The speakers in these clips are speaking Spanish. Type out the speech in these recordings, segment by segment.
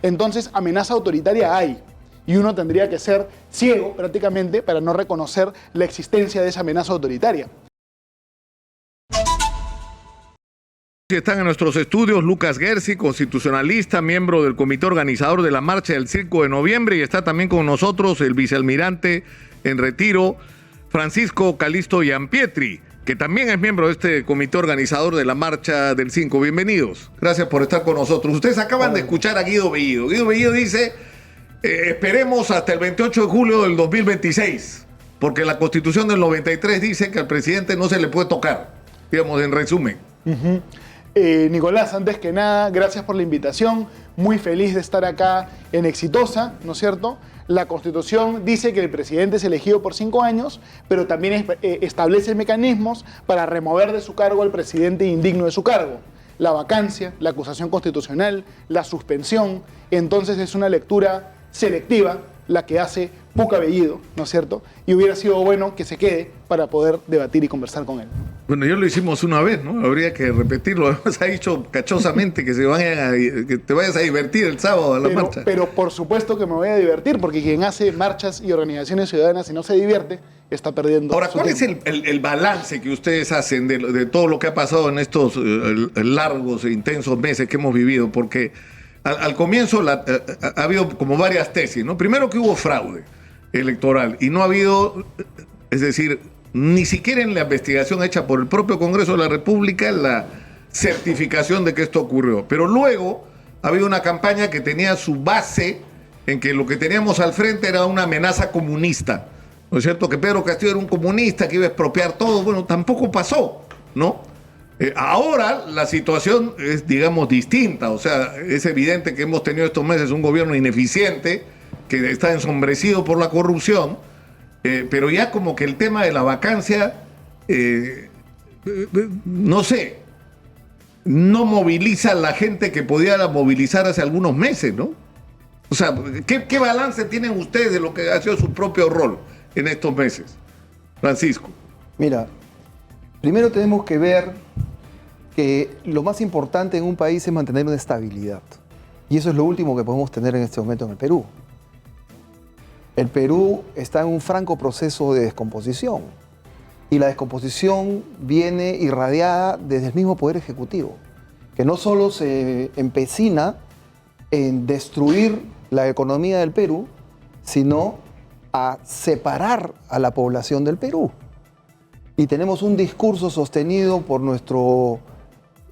Entonces, amenaza autoritaria hay. Y uno tendría que ser ciego prácticamente para no reconocer la existencia de esa amenaza autoritaria. Están en nuestros estudios Lucas Gersi, constitucionalista, miembro del comité organizador de la marcha del 5 de noviembre, y está también con nosotros el vicealmirante en retiro, Francisco Calisto Giampietri, que también es miembro de este comité organizador de la marcha del 5. Bienvenidos. Gracias por estar con nosotros. Ustedes acaban de escuchar a Guido Bellido. Guido Bellido dice, esperemos hasta el 28 de julio del 2026, porque la Constitución del 93 dice que al presidente no se le puede tocar, digamos, en resumen. Nicolás, antes que nada, gracias por la invitación. Muy feliz de estar acá en Exitosa, ¿no es cierto? La Constitución dice que el presidente es elegido por 5 años, pero también establece mecanismos para remover de su cargo al presidente indigno de su cargo. La vacancia, la acusación constitucional, la suspensión. Entonces es una lectura selectiva la que hace Puca Bellido, ¿no es cierto? Y hubiera sido bueno que se quede para poder debatir y conversar con él. Bueno, ya lo hicimos una vez, ¿no? Habría que repetirlo. Además, ha dicho cachosamente que que te vayas a divertir el sábado a la marcha. Pero por supuesto que me voy a divertir, porque quien hace marchas y organizaciones ciudadanas y no se divierte, está perdiendo. Ahora, ¿cuál es el balance que ustedes hacen de todo lo que ha pasado en estos largos e intensos meses que hemos vivido? Porque al comienzo ha habido como varias tesis, ¿no? Primero que hubo fraude electoral y no ha habido, es decir, ni siquiera en la investigación hecha por el propio Congreso de la República la certificación de que esto ocurrió. Pero luego ha habido una campaña que tenía su base en que lo que teníamos al frente era una amenaza comunista, ¿no es cierto? Que Pedro Castillo era un comunista que iba a expropiar todo. Bueno, tampoco pasó, ¿no? Ahora la situación es, digamos, distinta. O sea, es evidente que hemos tenido estos meses un gobierno ineficiente que está ensombrecido por la corrupción, pero ya como que el tema de la vacancia, no sé, no moviliza a la gente que podía movilizar hace algunos meses, ¿no? O sea, ¿qué balance tienen ustedes de lo que ha sido su propio rol en estos meses? Francisco. Mira, primero tenemos que ver que lo más importante en un país es mantener una estabilidad. Y eso es lo último que podemos tener en este momento en el Perú. El Perú está en un franco proceso de descomposición. Y la descomposición viene irradiada desde el mismo Poder Ejecutivo, que no solo se empecina en destruir la economía del Perú, sino a separar a la población del Perú. Y tenemos un discurso sostenido por nuestro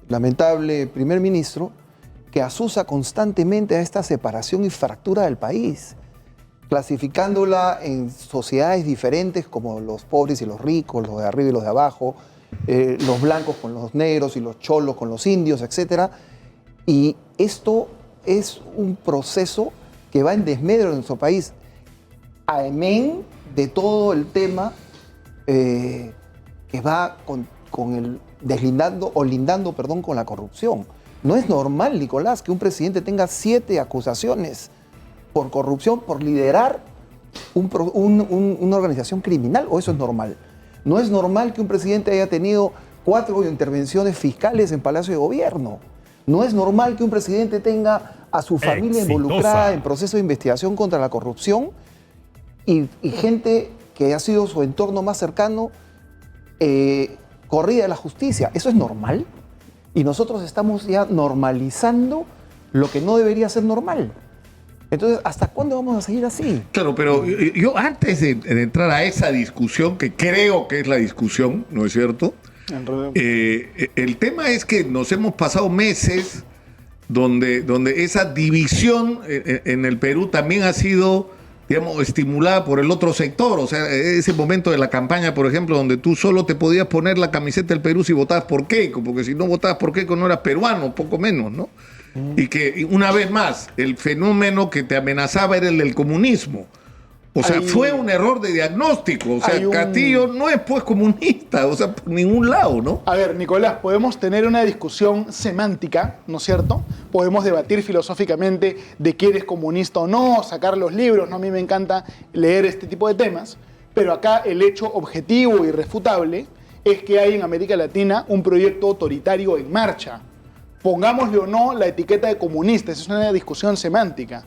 lamentable primer ministro que asusa constantemente a esta separación y fractura del país, clasificándola en sociedades diferentes como los pobres y los ricos, los de arriba y los de abajo, los blancos con los negros y los cholos con los indios, etc. Y esto es un proceso que va en desmedro de nuestro país, amén de todo el tema que va con el lindando con la corrupción. No es normal, Nicolás, que un presidente tenga 7 acusaciones por corrupción, por liderar una organización criminal, ¿o eso es normal? No es normal que un presidente haya tenido 4 intervenciones fiscales en Palacio de Gobierno. No es normal que un presidente tenga a su familia involucrada en proceso de investigación contra la corrupción y gente que ha sido su entorno más cercano corrida de la justicia. ¿Eso es normal? Y nosotros estamos ya normalizando lo que no debería ser normal. Entonces, ¿hasta cuándo vamos a seguir así? Claro, pero yo antes de entrar a esa discusión, que creo que es la discusión, ¿no es cierto? El tema es que nos hemos pasado meses donde esa división en el Perú también ha sido, digamos, estimulada por el otro sector. O sea, ese momento de la campaña, por ejemplo, donde tú solo te podías poner la camiseta del Perú si votabas por Keiko, porque si no votabas por Keiko no eras peruano, poco menos, ¿no? Y que, una vez más, el fenómeno que te amenazaba era el del comunismo. O sea, fue un error de diagnóstico. O sea, Castillo no es pues comunista, o sea, por ningún lado, ¿no? A ver, Nicolás, podemos tener una discusión semántica, ¿no es cierto? Podemos debatir filosóficamente de quién es comunista o no, sacar los libros, ¿no? A mí me encanta leer este tipo de temas, pero acá el hecho objetivo e irrefutable es que hay en América Latina un proyecto autoritario en marcha. pongámosle o no la etiqueta de comunista, esa es una discusión semántica,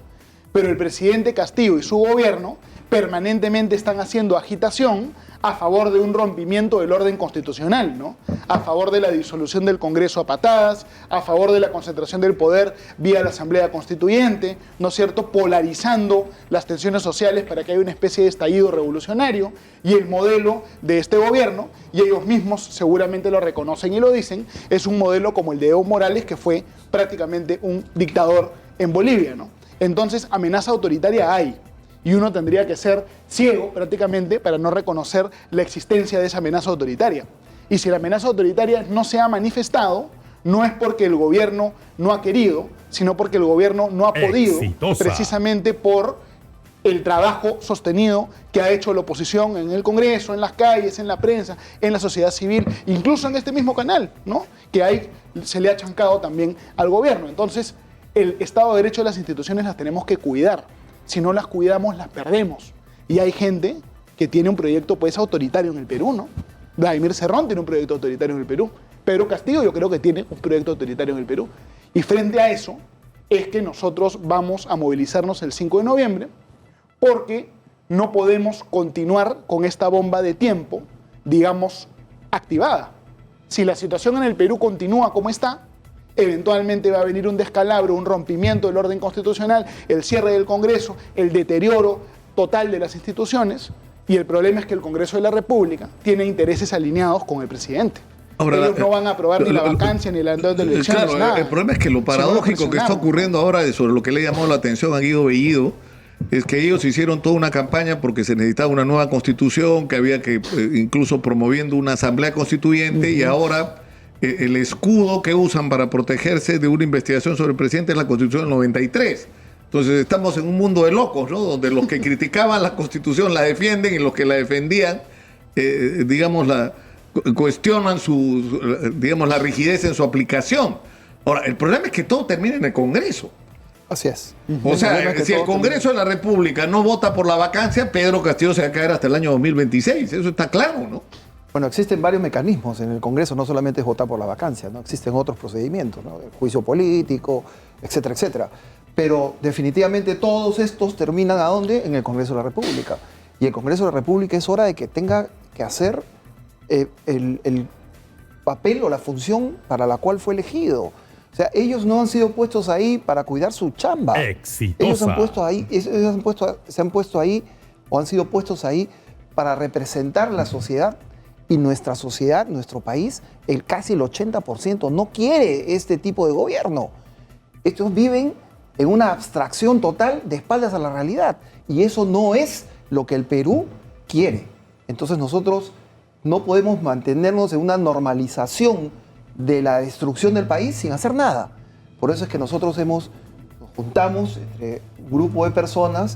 pero el presidente Castillo y su gobierno permanentemente están haciendo agitación a favor de un rompimiento del orden constitucional, ¿no? A favor de la disolución del Congreso a patadas, a favor de la concentración del poder vía la Asamblea Constituyente, ¿no es cierto?, polarizando las tensiones sociales para que haya una especie de estallido revolucionario, y el modelo de este gobierno, y ellos mismos seguramente lo reconocen y lo dicen, es un modelo como el de Evo Morales, que fue prácticamente un dictador en Bolivia, ¿no? Entonces, amenaza autoritaria hay. Y uno tendría que ser ciego prácticamente para no reconocer la existencia de esa amenaza autoritaria. Y si la amenaza autoritaria no se ha manifestado, no es porque el gobierno no ha querido, sino porque el gobierno no ha podido, precisamente por el trabajo sostenido que ha hecho la oposición en el Congreso, en las calles, en la prensa, en la sociedad civil, incluso en este mismo canal, ¿no?, que se le ha chancado también al gobierno. Entonces, el Estado de Derecho de las instituciones las tenemos que cuidar. Si no las cuidamos, las perdemos. Y hay gente que tiene un proyecto pues autoritario en el Perú, ¿no? Vladimir Cerrón tiene un proyecto autoritario en el Perú. Pedro Castillo yo creo que tiene un proyecto autoritario en el Perú. Y frente a eso es que nosotros vamos a movilizarnos el 5 de noviembre porque no podemos continuar con esta bomba de tiempo, digamos, activada. Si la situación en el Perú continúa como está, eventualmente va a venir un descalabro, un rompimiento del orden constitucional, el cierre del Congreso, el deterioro total de las instituciones, y el problema es que el Congreso de la República tiene intereses alineados con el presidente. Ahora, ellos no van a aprobar ni la vacancia ni la de elecciones, claro, nada. El problema es que lo paradójico que está ocurriendo ahora sobre lo que le llamó la atención a Guido Bellido es que ellos hicieron toda una campaña porque se necesitaba una nueva constitución, que había que, incluso promoviendo una asamblea constituyente, y ahora el escudo que usan para protegerse de una investigación sobre el presidente es la Constitución del 93. Entonces estamos en un mundo de locos, ¿no?, donde los que criticaban la Constitución la defienden y los que la defendían, cuestionan la rigidez en su aplicación. Ahora, el problema es que todo termina en el Congreso. Así es. O sea, si el Congreso de la República no vota por la vacancia, Pedro Castillo se va a caer hasta el año 2026. Eso está claro, ¿no? Bueno, existen varios mecanismos en el Congreso, no solamente es votar por la vacancia, ¿no? Existen otros procedimientos, ¿no?, el juicio político, etcétera, etcétera. Pero definitivamente todos estos terminan ¿a dónde? En el Congreso de la República. Y el Congreso de la República es hora de que tenga que hacer el papel o la función para la cual fue elegido. O sea, ellos no han sido puestos ahí para cuidar su chamba. Exitosa. Ellos se han puesto ahí o han sido puestos ahí para representar la sociedad. Y nuestra sociedad, nuestro país, casi el 80% no quiere este tipo de gobierno. Estos viven en una abstracción total de espaldas a la realidad. Y eso no es lo que el Perú quiere. Entonces nosotros no podemos mantenernos en una normalización de la destrucción del país sin hacer nada. Por eso es que nosotros nos juntamos entre un grupo de personas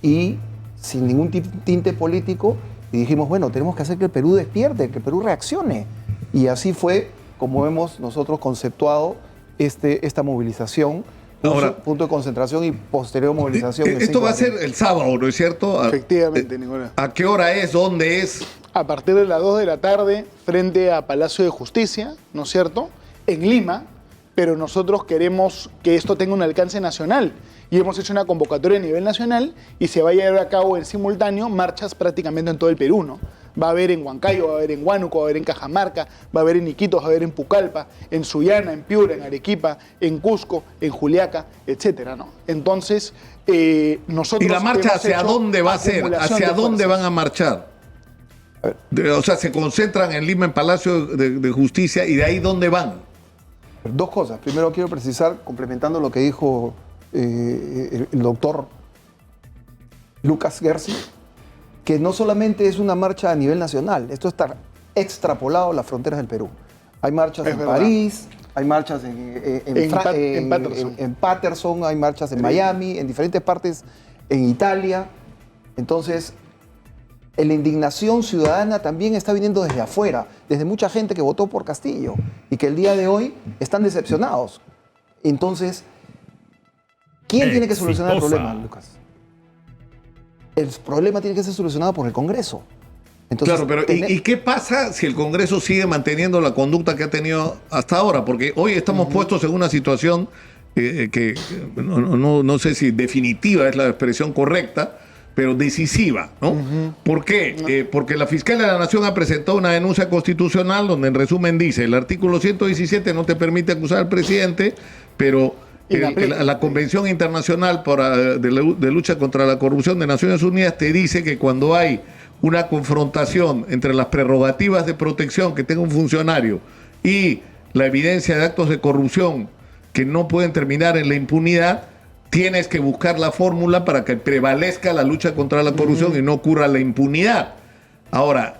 y sin ningún tinte político, y dijimos, bueno, tenemos que hacer que el Perú despierte, que el Perú reaccione. Y así fue como hemos nosotros conceptuado esta movilización, Ahora, punto de concentración y posterior movilización. Esto va a ser el sábado, ¿no es cierto? Efectivamente, Nicolás. ¿A qué hora es? ¿Dónde es? A partir de las 2 de la tarde, frente a Palacio de Justicia, ¿no es cierto?, en Lima, pero nosotros queremos que esto tenga un alcance nacional. Y hemos hecho una convocatoria a nivel nacional y se va a llevar a cabo en simultáneo marchas prácticamente en todo el Perú, ¿no? Va a haber en Huancayo, va a haber en Huánuco, va a haber en Cajamarca, va a haber en Iquitos, va a haber en Pucallpa, en Sullana, en Piura, en Arequipa, en Cusco, en Juliaca, etcétera, ¿no? Entonces, nosotros... ¿Y la marcha hacia dónde va a ser? ¿Hacia dónde van a marchar? O sea, se concentran en Lima, en Palacio de Justicia, y de ahí ¿dónde van? Dos cosas. Primero quiero precisar, complementando lo que dijo el doctor Lucas Gersi, que no solamente es una marcha a nivel nacional, esto está extrapolado a las fronteras del Perú. Hay marchas en París, hay marchas en Paterson, hay marchas en Miami, en diferentes partes en Italia. Entonces, la indignación ciudadana también está viniendo desde afuera, desde mucha gente que votó por Castillo y que el día de hoy están decepcionados. Entonces, ¿quién tiene que solucionar el problema, Lucas? El problema tiene que ser solucionado por el Congreso. Entonces, claro, pero ¿y qué pasa si el Congreso sigue manteniendo la conducta que ha tenido hasta ahora? Porque hoy estamos puestos en una situación que no sé si definitiva es la expresión correcta, pero decisiva, ¿no? ¿Por qué? Porque la Fiscalía de la Nación ha presentado una denuncia constitucional donde en resumen dice, el artículo 117 no te permite acusar al presidente, pero la Convención Internacional de Lucha contra la Corrupción de Naciones Unidas te dice que cuando hay una confrontación entre las prerrogativas de protección que tenga un funcionario y la evidencia de actos de corrupción que no pueden terminar en la impunidad, tienes que buscar la fórmula para que prevalezca la lucha contra la corrupción y no ocurra la impunidad. Ahora,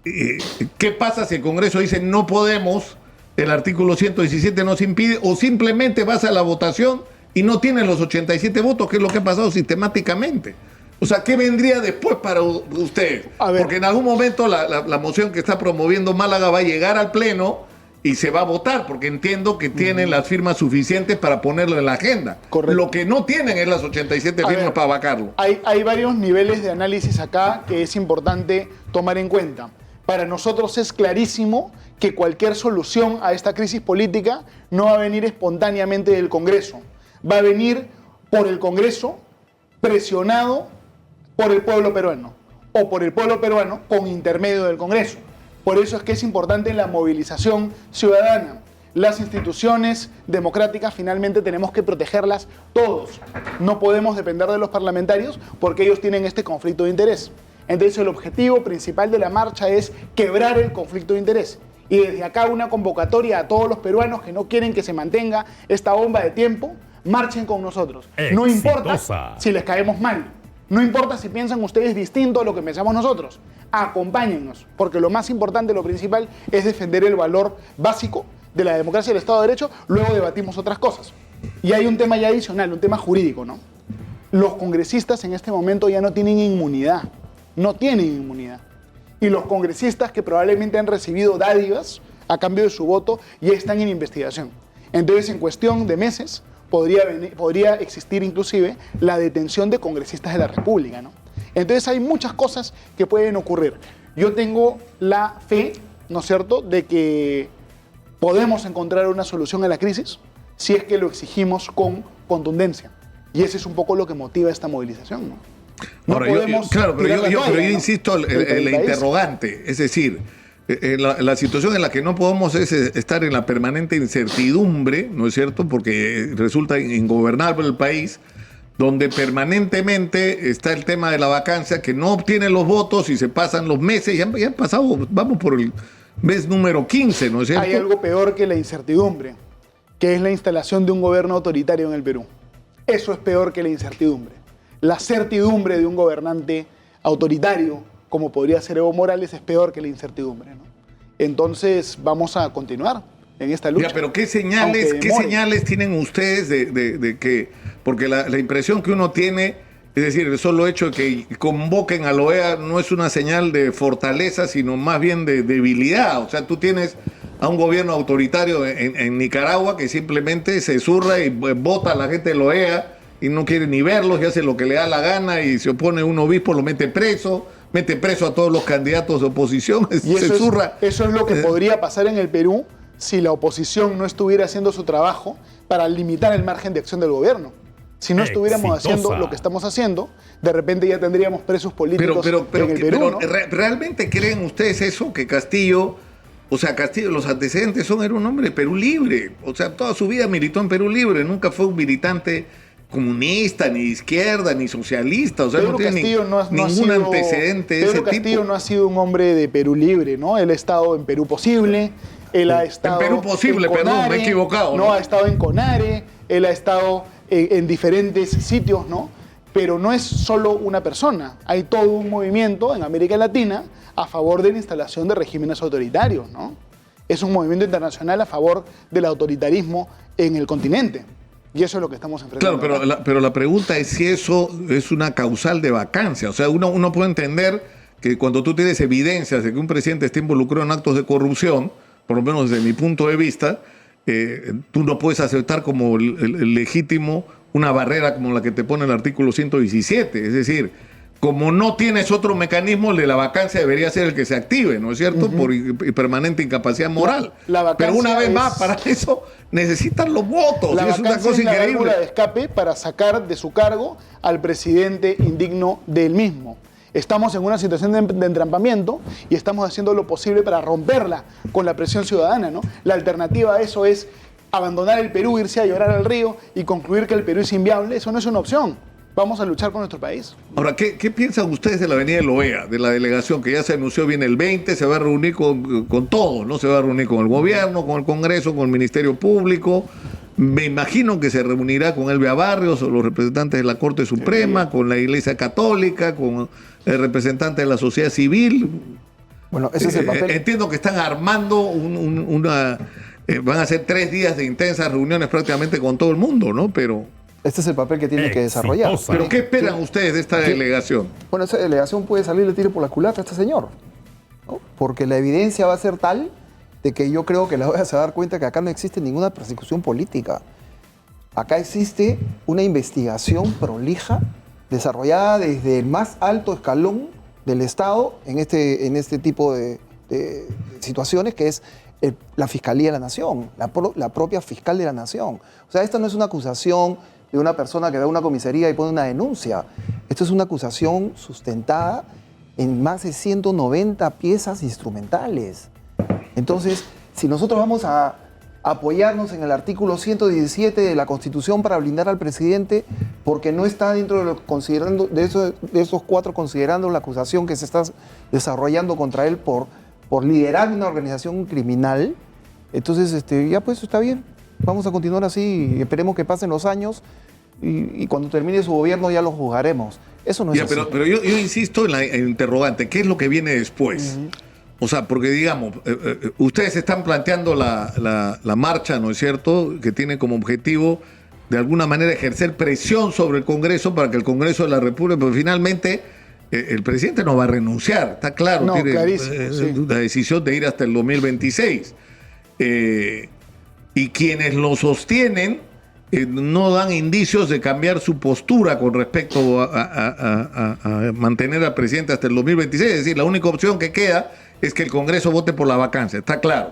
¿qué pasa si el Congreso dice no podemos, el artículo 117 nos impide, o simplemente vas a la votación y no tienes los 87 votos, que es lo que ha pasado sistemáticamente? O sea, ¿qué vendría después para ustedes? Porque en algún momento la moción que está promoviendo Málaga va a llegar al Pleno y se va a votar, porque entiendo que tienen las firmas suficientes para ponerlo en la agenda. Correcto. Lo que no tienen es las 87 firmas para vacarlo. Hay varios niveles de análisis acá que es importante tomar en cuenta. Para nosotros es clarísimo que cualquier solución a esta crisis política no va a venir espontáneamente del Congreso. Va a venir por el Congreso presionado por el pueblo peruano, o por el pueblo peruano con intermedio del Congreso. Por eso es que es importante la movilización ciudadana. Las instituciones democráticas finalmente tenemos que protegerlas todos. No podemos depender de los parlamentarios porque ellos tienen este conflicto de interés. Entonces el objetivo principal de la marcha es quebrar el conflicto de interés. Y desde acá una convocatoria a todos los peruanos que no quieren que se mantenga esta bomba de tiempo, marchen con nosotros. No importa si les caemos mal. No importa si piensan ustedes distinto a lo que pensamos nosotros. Acompáñennos, porque lo más importante, lo principal, es defender el valor básico de la democracia y el Estado de Derecho. Luego debatimos otras cosas. Y hay un tema ya adicional, un tema jurídico, ¿no? Los congresistas en este momento ya no tienen inmunidad. No tienen inmunidad. Y los congresistas que probablemente han recibido dádivas a cambio de su voto ya están en investigación. Entonces, en cuestión de meses, podría existir inclusive la detención de congresistas de la República, ¿no? Entonces hay muchas cosas que pueden ocurrir. Yo tengo la fe, ¿no es cierto?, de que podemos encontrar una solución a la crisis si es que lo exigimos con contundencia. Y ese es un poco lo que motiva esta movilización, ¿no? No Ahora, podemos pero yo ¿no? insisto en la interrogante, es decir, la situación en la que no podemos es estar en la permanente incertidumbre, ¿no es cierto? Porque resulta ingobernable el país, donde permanentemente está el tema de la vacancia, que no obtiene los votos y se pasan los meses, ya han pasado, vamos por el mes número 15, ¿no es cierto? Hay algo peor que la incertidumbre, que es la instalación de un gobierno autoritario en el Perú. Eso es peor que la incertidumbre. La certidumbre de un gobernante autoritario, como podría ser Evo Morales, es peor que la incertidumbre, ¿no? Entonces vamos a continuar en esta lucha. Ya, pero ¿qué señales tienen ustedes de que, porque la impresión que uno tiene, es decir, el solo hecho de que convoquen a la OEA no es una señal de fortaleza, sino más bien de debilidad? O sea, tú tienes a un gobierno autoritario en Nicaragua que simplemente se zurra y vota a la gente de la OEA y no quiere ni verlos y hace lo que le da la gana, y se opone a un obispo, lo mete preso a todos los candidatos de oposición, y se zurra. Eso es lo que podría pasar en el Perú si la oposición no estuviera haciendo su trabajo para limitar el margen de acción del gobierno. Si no estuviéramos haciendo lo que estamos haciendo, de repente ya tendríamos presos políticos en el Perú, ¿no? ¿Realmente creen ustedes eso? Que Castillo, los antecedentes era un hombre de Perú Libre. O sea, toda su vida militó en Perú Libre, nunca fue un militante comunista, ni de izquierda, ni socialista. O sea, Pedro no tiene ningún antecedente de ese tipo. Pedro Castillo no ha sido un hombre de Perú Libre, ¿no? Él ha estado en Perú Posible, él ha estado en Perú Posible, en Conare, perdón, me he equivocado. No, ha estado en Conare, él ha estado en diferentes sitios, ¿no? Pero no es solo una persona, hay todo un movimiento en América Latina a favor de la instalación de regímenes autoritarios, ¿no? Es un movimiento internacional a favor del autoritarismo en el continente. Y eso es lo que estamos enfrentando. Claro, pero la pregunta es si eso es una causal de vacancia. O sea, uno puede entender que cuando tú tienes evidencias de que un presidente está involucrado en actos de corrupción, por lo menos desde mi punto de vista, tú no puedes aceptar como el legítimo una barrera como la que te pone el artículo 117. Es decir, como no tienes otro mecanismo, el de la vacancia debería ser el que se active, ¿no es cierto? Por permanente incapacidad moral. La vacancia pero una vez más, para eso necesitan los votos. La Y es una vacancia cosa es la increíble. válvula de escape para sacar de su cargo al presidente indigno del mismo. Estamos en una situación de entrampamiento y estamos haciendo lo posible para romperla con la presión ciudadana, ¿no? La alternativa a eso es abandonar el Perú, irse a llorar al río y concluir que el Perú es inviable. Eso no es una opción. Vamos a luchar por nuestro país. Ahora, ¿qué piensan ustedes de la venida de la OEA, de la delegación que ya se anunció viene el 20, se va a reunir con todos, ¿no? Se va a reunir con el gobierno, con el Congreso, con el Ministerio Público. Me imagino que se reunirá con Elvia Barrios o los representantes de la Corte Suprema, con la Iglesia Católica, con el representante de la sociedad civil. Bueno, ese es el papel. Entiendo que están armando una... van a ser 3 días de intensas reuniones prácticamente con todo el mundo, ¿no? Pero... Este es el papel que tiene que desarrollar. ¿Pero qué esperan ustedes de esta delegación? Bueno, esa delegación puede salir de tiro por la culata a este señor, ¿no? Porque la evidencia va a ser tal de que yo creo que la OEA se va a dar cuenta que acá no existe ninguna persecución política. Acá existe una investigación prolija desarrollada desde el más alto escalón del Estado en este tipo de situaciones, que es la Fiscalía de la Nación, la propia fiscal de la Nación. O sea, esta no es una acusación de una persona que va a una comisaría y pone una denuncia. Esto es una acusación sustentada en más de 190 piezas instrumentales. Entonces, si nosotros vamos a apoyarnos en el artículo 117 de la Constitución para blindar al presidente, porque no está dentro de esos 4 considerando la acusación que se está desarrollando contra él por liderar una organización criminal, entonces ya pues está bien. Vamos a continuar así y esperemos que pasen los años y cuando termine su gobierno ya lo juzgaremos. Eso no es así. Pero yo insisto en la interrogante, ¿qué es lo que viene después? O sea, porque digamos, ustedes están planteando la marcha, ¿no es cierto?, que tiene como objetivo de alguna manera ejercer presión sobre el Congreso para que el Congreso de la República, pero finalmente el presidente no va a renunciar, está claro, No, tiene clarísimo, la decisión de ir hasta el 2026. Y quienes lo sostienen no dan indicios de cambiar su postura con respecto a mantener al presidente hasta el 2026. Es decir, la única opción que queda es que el Congreso vote por la vacancia, está claro.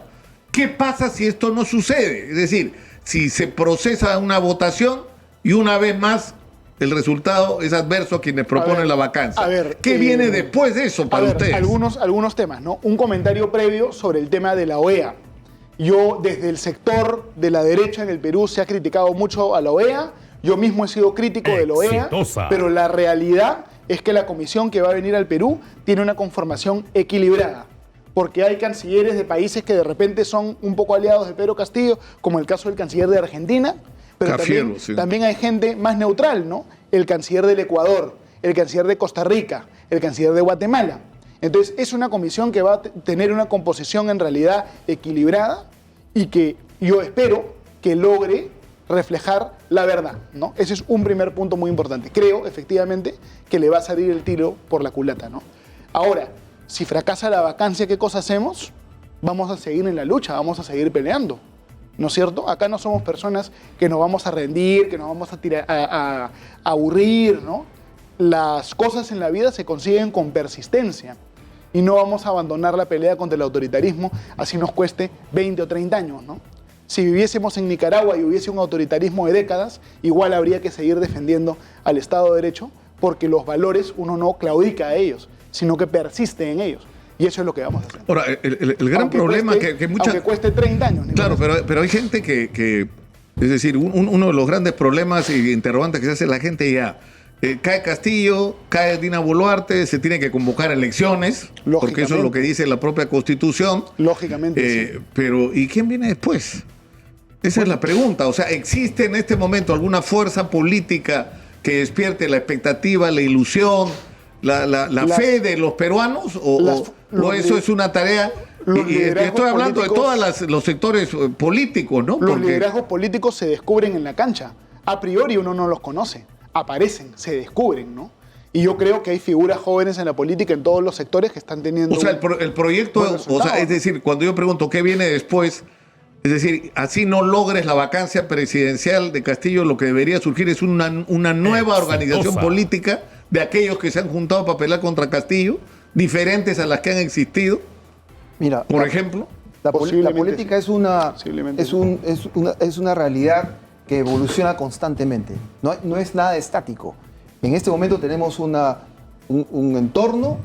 ¿Qué pasa si esto no sucede? Es decir, si se procesa una votación y una vez más el resultado es adverso a quienes proponen la vacancia. ¿Qué viene después de eso para ustedes? Algunos temas, ¿no? Un comentario previo sobre el tema de la OEA. Yo, desde el sector de la derecha en el Perú, se ha criticado mucho a la OEA. Yo mismo he sido crítico de la OEA, pero la realidad es que la comisión que va a venir al Perú tiene una conformación equilibrada, porque hay cancilleres de países que de repente son un poco aliados de Pedro Castillo, como el caso del canciller de Argentina, pero también hay gente más neutral, ¿no? El canciller del Ecuador, el canciller de Costa Rica, el canciller de Guatemala. Entonces, es una comisión que va a tener una composición en realidad equilibrada y que yo espero que logre reflejar la verdad, ¿no? Ese es un primer punto muy importante. Creo, efectivamente, que le va a salir el tiro por la culata, ¿no? Ahora, si fracasa la vacancia, ¿qué cosa hacemos? Vamos a seguir en la lucha, vamos a seguir peleando, ¿no es cierto? Acá no somos personas que nos vamos a rendir, que nos vamos a aburrir, ¿no? Las cosas en la vida se consiguen con persistencia y no vamos a abandonar la pelea contra el autoritarismo así nos cueste 20 o 30 años, ¿no? Si viviésemos en Nicaragua y hubiese un autoritarismo de décadas, igual habría que seguir defendiendo al Estado de Derecho, porque los valores uno no claudica a ellos, sino que persiste en ellos. Y eso es lo que vamos a hacer. Ahora, el gran problema que muchas... Aunque cueste 30 años. Claro, pero hay gente que es decir, uno de los grandes problemas y interrogantes que se hace la gente ya, cae Castillo, cae Dina Boluarte, se tiene que convocar elecciones, porque eso es lo que dice la propia Constitución. Lógicamente, sí. Pero, ¿y quién viene después? Esa es la pregunta. O sea, ¿existe en este momento alguna fuerza política que despierte la expectativa, la ilusión, la fe de los peruanos? ¿O eso es una tarea? Y estoy hablando de todos los sectores políticos, ¿no? Los liderazgos políticos se descubren en la cancha. A priori uno no los conoce. Aparecen, se descubren, ¿no? Y yo creo que hay figuras jóvenes en la política en todos los sectores que están teniendo... O sea, el proyecto, es decir, cuando yo pregunto qué viene después, es decir, así no logres la vacancia presidencial de Castillo, lo que debería surgir es una nueva organización política de aquellos que se han juntado para pelear contra Castillo, diferentes a las que han existido, Mira, por ejemplo? la Posiblemente política es una, Posiblemente es una realidad que evoluciona constantemente. No es nada estático. En este momento tenemos un entorno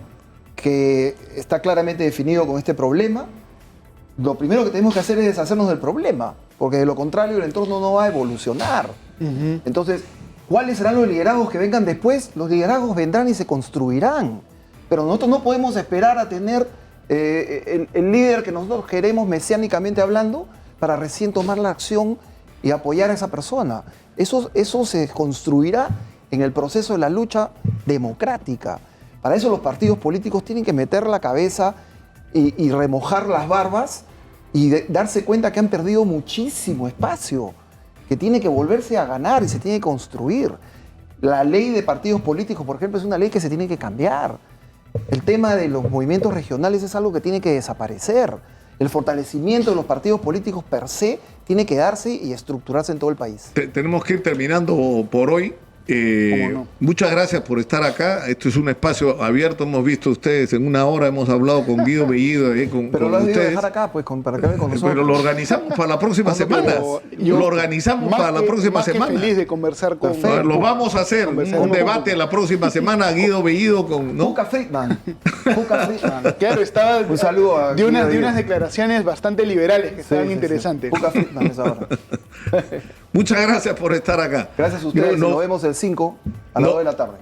que está claramente definido con este problema. Lo primero que tenemos que hacer es deshacernos del problema, porque de lo contrario el entorno no va a evolucionar. Entonces, ¿cuáles serán los liderazgos que vengan después? Los liderazgos vendrán y se construirán. Pero nosotros no podemos esperar a tener el líder que nosotros queremos mesiánicamente hablando para recién tomar la acción y apoyar a esa persona. Eso se construirá en el proceso de la lucha democrática. Para eso los partidos políticos tienen que meter la cabeza y remojar las barbas y darse cuenta que han perdido muchísimo espacio, que tiene que volverse a ganar y se tiene que construir. La ley de partidos políticos, por ejemplo, es una ley que se tiene que cambiar. El tema de los movimientos regionales es algo que tiene que desaparecer. El fortalecimiento de los partidos políticos per se tiene que darse y estructurarse en todo el país. Tenemos que ir terminando por hoy. ¿Cómo no? Muchas gracias por estar acá. Esto es un espacio abierto. Hemos visto ustedes en una hora, hemos hablado con Guido Bellido, con Pero lo has debido ustedes. dejar acá, pues, para que vean con nosotros. Pero lo organizamos para la próxima semana. Lo organizamos para la próxima semana. Feliz de conversar con Perfecto. Lo vamos a hacer, Conversar un un debate poco. la próxima semana. Guido Bellido con... ¿no? Cuca Friedman. Cuca Friedman. Claro, estaba Un saludo a de unas Guido. declaraciones bastante liberales que estaban Sí, sí, interesantes. sí. Cuca Friedman es ahora. Muchas gracias por estar acá. Gracias a ustedes. No, Nos vemos el 5 a las no. 2 de la tarde.